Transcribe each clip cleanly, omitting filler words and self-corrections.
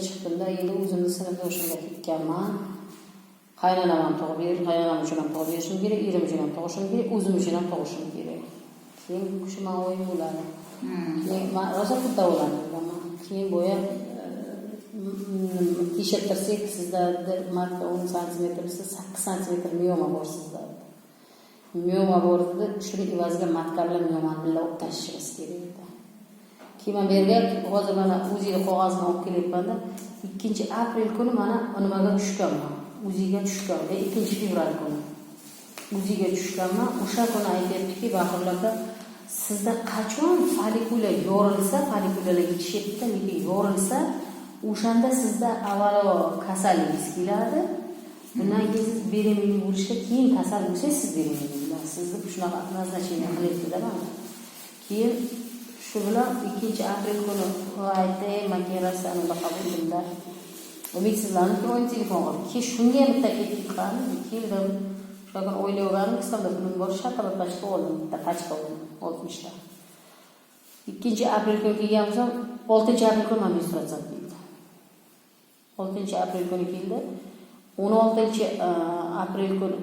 chiqdimda, endi o'zimni sinfdoshimga ketganman. Qaynonam ham tug'ib berdi, qaynonam uchun ham tug'ib berishim kerak, erim uchun ham tug'ishim kerak, o'zim uchun ham tug'ishim kerak. Keyin shu men o'yim bo'ladi. Keyin men rosa xudda o'yladim. Keyin bo'ya tekshirtirsak, sizda marka 10 cm, 8 cm miyoma bor sizda. Miyoma bor edi, shuni evaziga matka bilan miyomani birga olib tashlashimiz kerak edi. Keyin men bergan, hozir mana o'ziga qog'ozni olib kelyapman-da, 2-aprel kuni mana nimaga tushganman. O'ziga tushganman, 2-fevral kuni. O'ziga tushganman, o'sha kuni aytayaptiki, Bahorlar aka, sizda qachon folikula yorilsa, folikulalar yetishyapti, lekin yorilsa, o'shanda sizda avvalo kasalligingiz keladi. Bundan keyin siz beremenlik bo'lishga, keyin kasal bo'lsangiz siz beremenlik bo'lasiz. Sizni shunaqa назначение qilyapti-da mana. Keyin shu bilan 2-aprel kuni aytdi, makeratsiyani qabulda. Umidsizlanib turib telefon qildim. Keyin shunga ham bitta ketib qoldim. Keldim. Shunga o'ylayotganim, qismda pulim bor, shaqirib pachka oldim, bitta pachka oldim 60 ta. 2-aprel kuni kelgan bo'lsam, 6-aprel kuni menstruatsiya bo'ldi. 6-aprel kuni keldi. 16-aprel kuni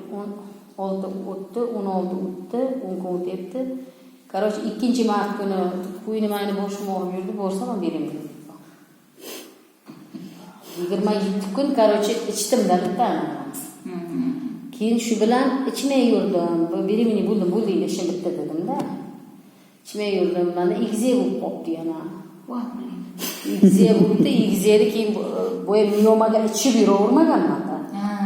16 o'tdi, 16 o'tdi, 10 kun o'tdi. Короче, 2-mart kuni qo'yni mayni boshim og'rib yurdi, borsam ham beraman. 27 kun короче ichdimda bittani. Keyin shu bilan ichmay yurdim. Beremenlik bo'ldim, bo'ldi, ishim bitta dedimda. Ichmay yurdim, mana igze bo'lib qopti yana. Igze bo'ldi, igzeni keyin bo'y miyomaga ichib yuravermaganman-da.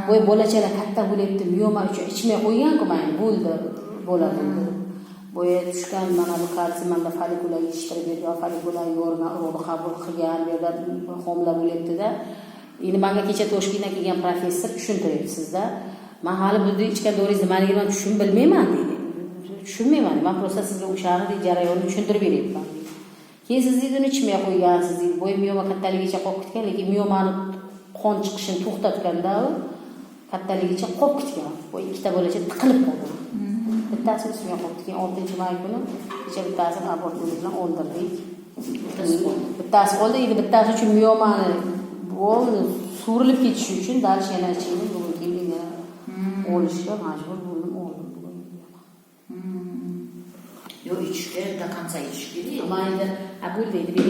Bo'y bolachalar katta bo'lyapti, miyoma uchun ichmay qo'ygan-ku men, bo'ldi, bo'ladi. Bo'y tushgan mana bu kalsiy menda folikula yetishtirib bergan, folikula yo'rgan, urug'ni qabul qilgan, bu yerda homila bo'lyapti-da. Endi menga kecha Toshkentdan kelgan professor tushuntiryapti sizda. Men hali buni ichgan doringiz nimaligini tushunib bilmayman dedi. Tushunmayman. Men prosta sizga o'shani jarayonni tushuntirib beryapman. Keyin siz uni ichmay qo'ygansiz, bo'y miyoma kattaligicha qolib ketgan, lekin miyomani qon chiqishini to'xtatganda u kattaligicha qolib ketgan. Bo'y ikkita bo'lacha tiqilib qoldi. Bittasi o'smay qoldi. Keyin 6-may kuni kecha bittasini abort bilan o'ldirdik. Bittasi qoldi, endi bittasi uchun miyomani bo'ldi, surilib ketishi uchun dalish yana ichini bugun kelgan olishga majbur bo'ldim, oldim bugun. Yo, ichishga, до конца ichish kerak. Mayda, bo'ldi, dedi,